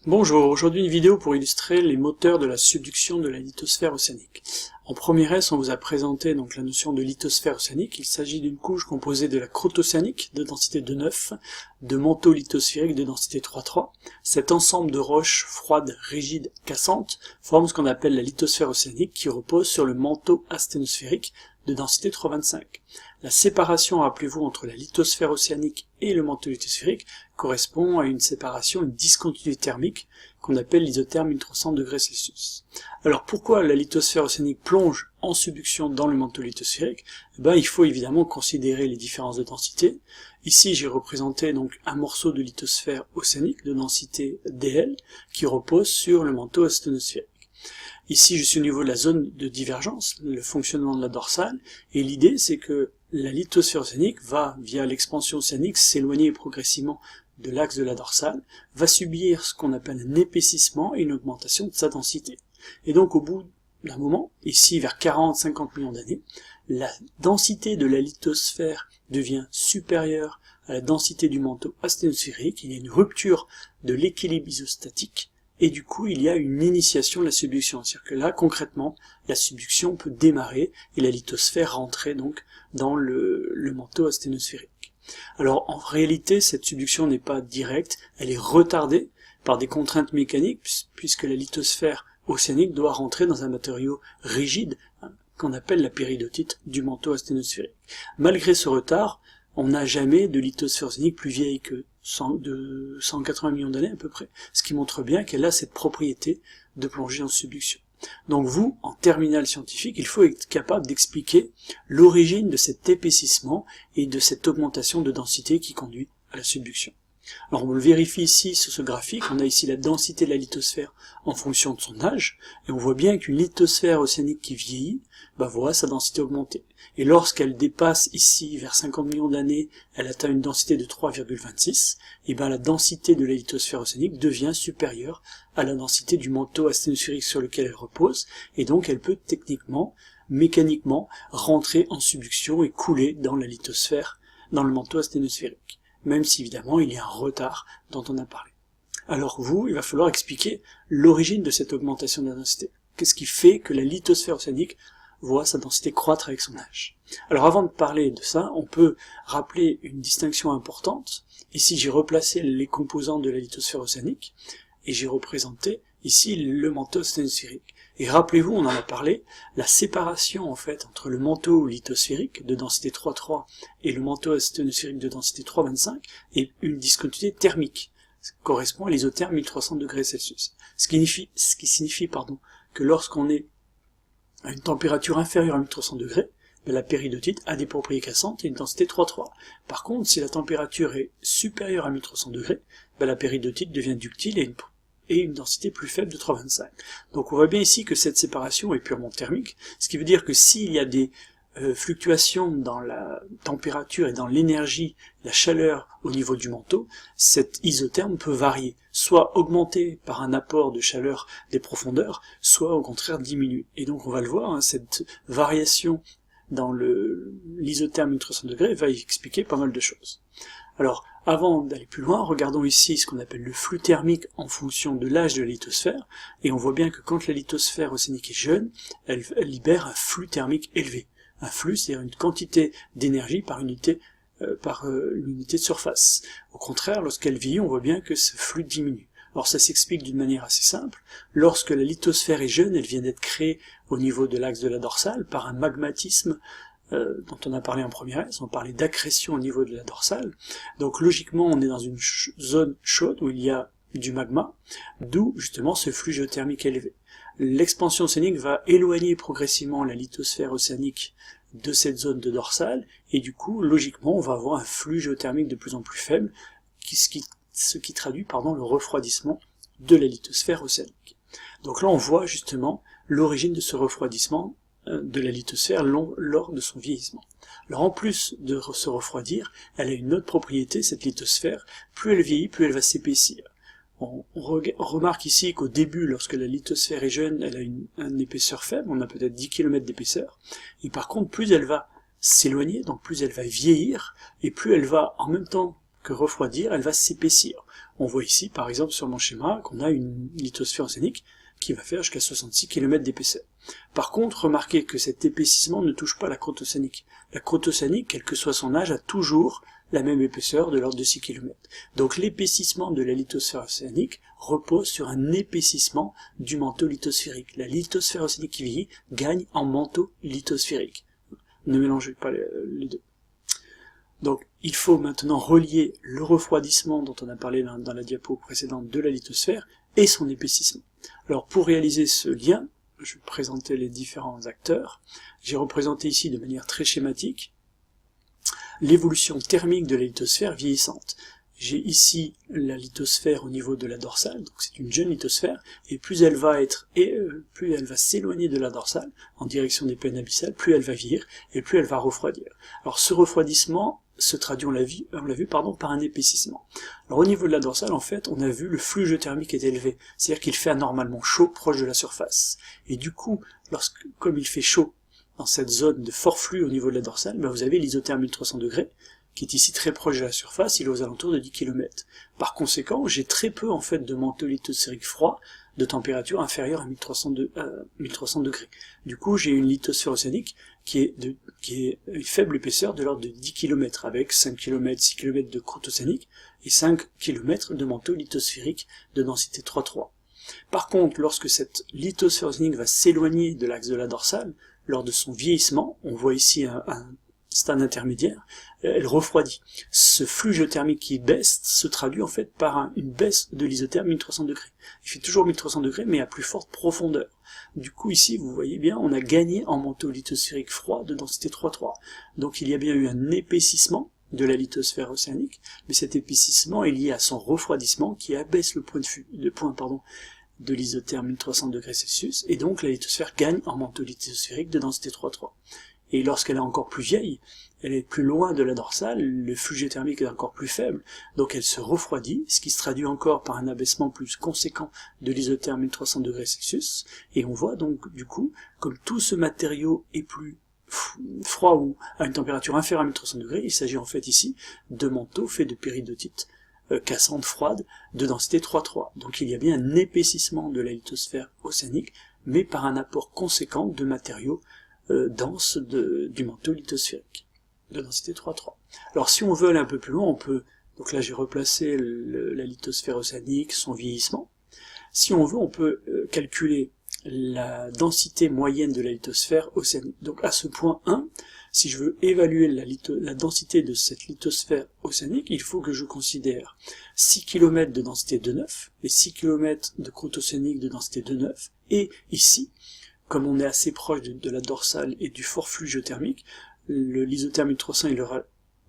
Bonjour, aujourd'hui une vidéo pour illustrer les moteurs de la subduction de la lithosphère océanique. En première S, on vous a présenté donc la notion de lithosphère océanique. Il s'agit d'une couche composée de la croûte océanique de densité 2,9, de manteaux lithosphériques de densité 3,3. Cet ensemble de roches froides, rigides, cassantes forme ce qu'on appelle la lithosphère océanique qui repose sur le manteau asténosphérique de densité 3,25. La séparation, rappelez-vous, entre la lithosphère océanique et le manteau lithosphérique correspond à une séparation, une discontinuité thermique qu'on appelle l'isotherme 1300°C. Alors pourquoi la lithosphère océanique plonge en subduction dans le manteau lithosphérique? Il faut évidemment considérer les différences de densité. Ici j'ai représenté donc un morceau de lithosphère océanique de densité dl qui repose sur le manteau asténosphérique. Ici, je suis au niveau de la zone de divergence, le fonctionnement de la dorsale, et l'idée c'est que la lithosphère océanique va, via l'expansion océanique, s'éloigner progressivement de l'axe de la dorsale, va subir ce qu'on appelle un épaississement et une augmentation de sa densité. Et donc au bout d'un moment, ici vers 40-50 millions d'années, la densité de la lithosphère devient supérieure à la densité du manteau asténosphérique, il y a une rupture de l'équilibre isostatique, et du coup il y a une initiation de la subduction, c'est-à-dire que là concrètement la subduction peut démarrer et la lithosphère rentrer donc dans le manteau asténosphérique. Alors en réalité cette subduction n'est pas directe, elle est retardée par des contraintes mécaniques puisque la lithosphère océanique doit rentrer dans un matériau rigide qu'on appelle la péridotite du manteau asténosphérique. Malgré ce retard, on n'a jamais de lithosphère océanique plus vieille que 180 millions d'années à peu près, ce qui montre bien qu'elle a cette propriété de plonger en subduction. Donc vous, en terminale scientifique, il faut être capable d'expliquer l'origine de cet épaississement et de cette augmentation de densité qui conduit à la subduction. Alors on le vérifie ici sur ce graphique, on a ici la densité de la lithosphère en fonction de son âge, et on voit bien qu'une lithosphère océanique qui vieillit, voit sa densité augmenter. Et lorsqu'elle dépasse ici vers 50 millions d'années, elle atteint une densité de 3,26, et la densité de la lithosphère océanique devient supérieure à la densité du manteau asténosphérique sur lequel elle repose, et donc elle peut techniquement, mécaniquement, rentrer en subduction et couler dans la lithosphère, dans le manteau asténosphérique. Même si évidemment il y a un retard dont on a parlé. Alors vous, il va falloir expliquer l'origine de cette augmentation de la densité. Qu'est-ce qui fait que la lithosphère océanique voit sa densité croître avec son âge? Alors avant de parler de ça, on peut rappeler une distinction importante. Ici j'ai replacé les composants de la lithosphère océanique, et j'ai représenté ici le manteau asténosphérique. Et rappelez-vous, on en a parlé, la séparation en fait entre le manteau lithosphérique de densité 3,3 et le manteau asténosphérique de densité 3,25 est une discontinuité thermique. Ça correspond à l'isotherme 1300°C. Ce qui signifie que lorsqu'on est à une température inférieure à 1300 degrés, la péridotite a des propriétés cassantes et une densité 3,3. Par contre, si la température est supérieure à 1300 degrés, la péridotite devient ductile et une densité plus faible de 3,25. Donc on voit bien ici que cette séparation est purement thermique, ce qui veut dire que s'il y a des fluctuations dans la température et dans l'énergie, la chaleur au niveau du manteau, cet isotherme peut varier, soit augmenter par un apport de chaleur des profondeurs, soit au contraire diminuer. Et donc on va le voir, cette variation dans l'isotherme 1300 degrés va expliquer pas mal de choses. Alors, avant d'aller plus loin, regardons ici ce qu'on appelle le flux thermique en fonction de l'âge de la lithosphère, et on voit bien que quand la lithosphère océanique est jeune, elle libère un flux thermique élevé. Un flux, c'est-à-dire une quantité d'énergie par unité de surface. Au contraire, lorsqu'elle vieillit, on voit bien que ce flux diminue. Alors ça s'explique d'une manière assez simple. Lorsque la lithosphère est jeune, elle vient d'être créée au niveau de l'axe de la dorsale par un magmatisme dont on a parlé en première S, on parlait d'accrétion au niveau de la dorsale. Donc logiquement, on est dans une zone chaude où il y a du magma, d'où justement ce flux géothermique élevé. L'expansion océanique va éloigner progressivement la lithosphère océanique de cette zone de dorsale, et du coup, logiquement, on va avoir un flux géothermique de plus en plus faible, ce qui traduit le refroidissement de la lithosphère océanique. Donc là, on voit justement l'origine de ce refroidissement de la lithosphère lors de son vieillissement. Alors en plus de se refroidir, elle a une autre propriété, cette lithosphère, plus elle vieillit, plus elle va s'épaissir. On remarque ici qu'au début, lorsque la lithosphère est jeune, elle a une épaisseur faible, on a peut-être 10 km d'épaisseur, et par contre, plus elle va s'éloigner, donc plus elle va vieillir, et plus elle va, en même temps que refroidir, elle va s'épaissir. On voit ici, par exemple, sur mon schéma, qu'on a une lithosphère océanique qui va faire jusqu'à 66 km d'épaisseur. Par contre, remarquez que cet épaississement ne touche pas la croûte océanique. La croûte océanique, quel que soit son âge, a toujours la même épaisseur de l'ordre de 6 km. Donc l'épaississement de la lithosphère océanique repose sur un épaississement du manteau lithosphérique. La lithosphère océanique qui vieillit gagne en manteau lithosphérique. Ne mélangez pas les deux. Donc il faut maintenant relier le refroidissement dont on a parlé dans la diapo précédente de la lithosphère et son épaississement. Alors pour réaliser ce lien, je vais présenter les différents acteurs. J'ai représenté ici de manière très schématique l'évolution thermique de la lithosphère vieillissante. J'ai ici la lithosphère au niveau de la dorsale, donc c'est une jeune lithosphère, et plus elle va s'éloigner de la dorsale, en direction des plaines abyssales, plus elle va vieillir, et plus elle va refroidir. Alors ce refroidissement se traduit, on l'a vu, par un épaississement. Alors au niveau de la dorsale, en fait, on a vu le flux géothermique est élevé, c'est-à-dire qu'il fait anormalement chaud proche de la surface. Et du coup, comme il fait chaud dans cette zone de fort flux au niveau de la dorsale, vous avez l'isotherme 1300 degrés, qui est ici très proche de la surface, il est aux alentours de 10 km. Par conséquent, j'ai très peu en fait de manteau lithosphérique froid de température inférieure à 1300 degrés. Du coup, j'ai une lithosphère océanique qui est une faible épaisseur de l'ordre de 10 km, avec 5 km, 6 km de croûte océanique et 5 km de manteau lithosphérique de densité 3,3. Par contre, lorsque cette lithosphère océanique va s'éloigner de l'axe de la dorsale, lors de son vieillissement, on voit ici un stade intermédiaire, elle refroidit. Ce flux géothermique qui baisse se traduit en fait par une baisse de l'isotherme 1300 degrés. Il fait toujours 1300 degrés, mais à plus forte profondeur. Du coup, ici, vous voyez bien, on a gagné en manteau lithosphérique froid de densité 3,3. Donc il y a bien eu un épaississement de la lithosphère océanique, mais cet épaississement est lié à son refroidissement qui abaisse le point de l'isotherme 1300 degrés Celsius, et donc la lithosphère gagne en manteau lithosphérique de densité 3,3. Et lorsqu'elle est encore plus vieille, elle est plus loin de la dorsale, le flux géothermique est encore plus faible, donc elle se refroidit, ce qui se traduit encore par un abaissement plus conséquent de l'isotherme 1300 degrés Celsius, et on voit donc du coup, comme tout ce matériau est plus froid ou à une température inférieure à 1300 degrés, il s'agit en fait ici de manteaux faits de péridotite cassante froide de densité 3,3. Donc il y a bien un épaississement de la lithosphère océanique, mais par un apport conséquent de matériaux denses du manteau lithosphérique de densité 3,3. Alors si on veut aller un peu plus loin, on peut, donc là j'ai replacé la lithosphère océanique, son vieillissement. Si on veut, on peut calculer la densité moyenne de la lithosphère océanique. Donc à ce point 1, si je veux évaluer la densité de cette lithosphère océanique, il faut que je considère 6 km de densité 2,9 et 6 km de croûte océanique de densité 2,9, et ici, comme on est assez proche de la dorsale et du fort flux géothermique, l'isotherme 1300 et le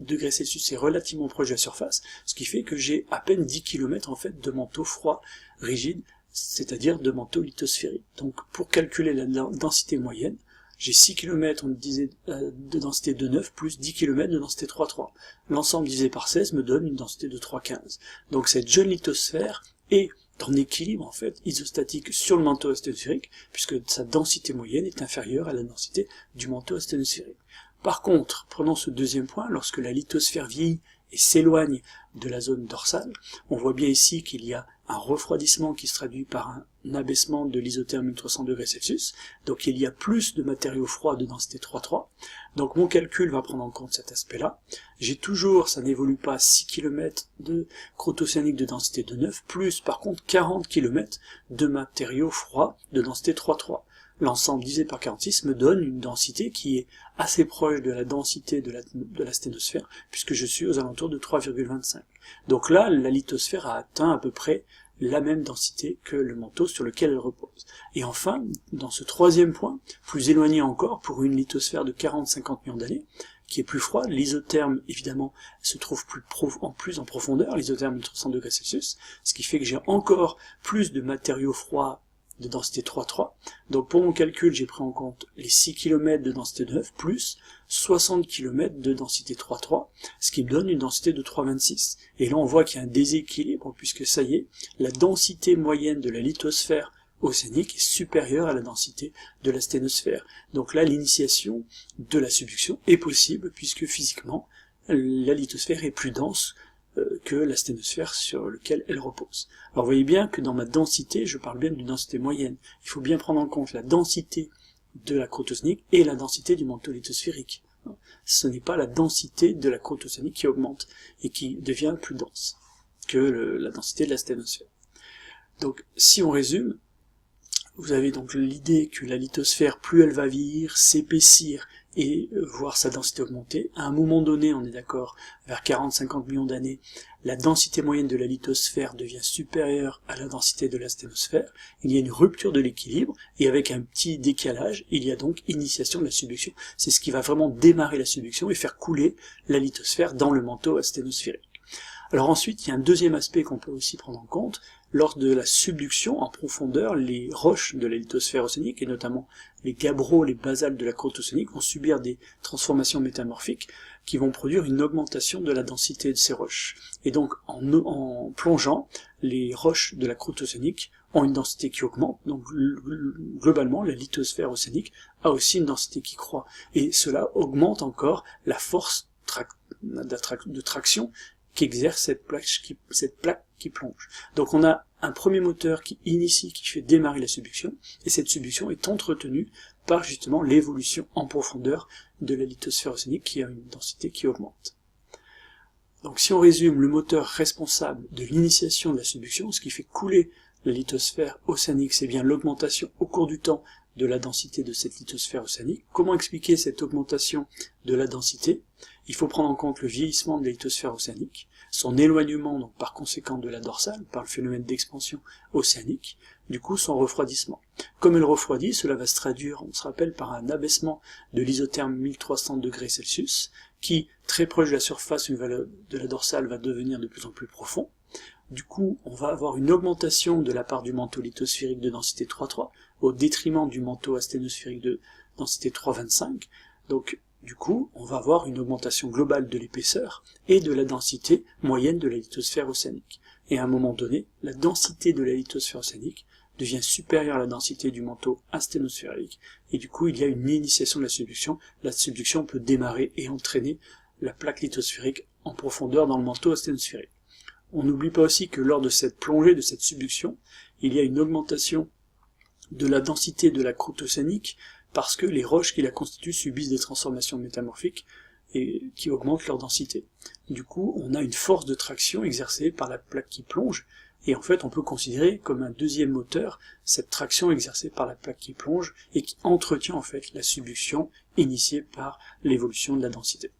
degré Celsius est relativement proche de la surface, ce qui fait que j'ai à peine 10 km en fait de manteau froid rigide, c'est-à-dire de manteau lithosphérique. Donc pour calculer la densité moyenne, j'ai 6 km, on disait, de densité 2,9 plus 10 km de densité 3,3. L'ensemble divisé par 16 me donne une densité de 3,15. Donc cette jeune lithosphère est en équilibre en fait isostatique sur le manteau asténosphérique, puisque sa densité moyenne est inférieure à la densité du manteau asténosphérique. Par contre, prenons ce deuxième point, lorsque la lithosphère vieillit et s'éloigne de la zone dorsale, on voit bien ici qu'il y a un refroidissement qui se traduit par un abaissement de l'isotherme 1300 degrés Celsius, donc il y a plus de matériaux froids de densité 3,3, donc mon calcul va prendre en compte cet aspect-là. J'ai toujours, ça n'évolue pas, 6 km de croûte océanique de densité 2,9, plus par contre 40 km de matériaux froids de densité 3,3. L'ensemble divisé par 46 me donne une densité qui est assez proche de la densité de la sténosphère, puisque je suis aux alentours de 3,25. Donc là, la lithosphère a atteint à peu près la même densité que le manteau sur lequel elle repose. Et enfin, dans ce troisième point, plus éloigné encore, pour une lithosphère de 40-50 millions d'années, qui est plus froide, l'isotherme, évidemment, se trouve plus en profondeur, l'isotherme 1300 degrés Celsius, ce qui fait que j'ai encore plus de matériaux froids de densité 3,3. Donc pour mon calcul, j'ai pris en compte les 6 km de densité 9 plus 60 km de densité 3,3, ce qui me donne une densité de 3,26. Et là on voit qu'il y a un déséquilibre, puisque ça y est, la densité moyenne de la lithosphère océanique est supérieure à la densité de la sténosphère. Donc là, l'initiation de la subduction est possible, puisque physiquement, la lithosphère est plus dense que la sténosphère sur lequel elle repose. Alors vous voyez bien que dans ma densité, je parle bien d'une densité moyenne. Il faut bien prendre en compte la densité de la croûte océanique et la densité du manteau lithosphérique. Ce n'est pas la densité de la croûte océanique qui augmente et qui devient plus dense que la densité de la sténosphère. Donc si on résume, vous avez donc l'idée que la lithosphère, plus elle va vieillir, s'épaissir et voir sa densité augmenter, à un moment donné, on est d'accord, vers 40-50 millions d'années, la densité moyenne de la lithosphère devient supérieure à la densité de la sténosphère, il y a une rupture de l'équilibre, et avec un petit décalage, il y a donc initiation de la subduction. C'est ce qui va vraiment démarrer la subduction et faire couler la lithosphère dans le manteau asténosphérique. Alors ensuite, il y a un deuxième aspect qu'on peut aussi prendre en compte. Lors de la subduction en profondeur, les roches de la lithosphère océanique, et notamment les gabbros, les basaltes de la croûte océanique, vont subir des transformations métamorphiques qui vont produire une augmentation de la densité de ces roches. Et donc, en plongeant, les roches de la croûte océanique ont une densité qui augmente, donc globalement, la lithosphère océanique a aussi une densité qui croît. Et cela augmente encore la force de traction qu'exerce cette plaque qui plonge. Donc on a un premier moteur qui initie, qui fait démarrer la subduction, et cette subduction est entretenue par justement l'évolution en profondeur de la lithosphère océanique qui a une densité qui augmente. Donc si on résume, le moteur responsable de l'initiation de la subduction, ce qui fait couler la lithosphère océanique, c'est bien l'augmentation au cours du temps de la densité de cette lithosphère océanique. Comment expliquer cette augmentation de la densité? Il faut prendre en compte le vieillissement de la lithosphère océanique, son éloignement donc par conséquent de la dorsale, par le phénomène d'expansion océanique, du coup son refroidissement. Comme elle refroidit, cela va se traduire, on se rappelle, par un abaissement de l'isotherme 1300 degrés Celsius, qui, très proche de la surface de la dorsale, va devenir de plus en plus profond. Du coup, on va avoir une augmentation de la part du manteau lithosphérique de densité 3,3 au détriment du manteau asténosphérique de densité 3,25. Donc, du coup, on va avoir une augmentation globale de l'épaisseur et de la densité moyenne de la lithosphère océanique. Et à un moment donné, la densité de la lithosphère océanique devient supérieure à la densité du manteau asténosphérique. Et du coup, il y a une initiation de la subduction. La subduction peut démarrer et entraîner la plaque lithosphérique en profondeur dans le manteau asténosphérique. On n'oublie pas aussi que lors de cette plongée, de cette subduction, il y a une augmentation de la densité de la croûte océanique parce que les roches qui la constituent subissent des transformations métamorphiques et qui augmentent leur densité. Du coup, on a une force de traction exercée par la plaque qui plonge, et en fait on peut considérer comme un deuxième moteur cette traction exercée par la plaque qui plonge et qui entretient en fait la subduction initiée par l'évolution de la densité.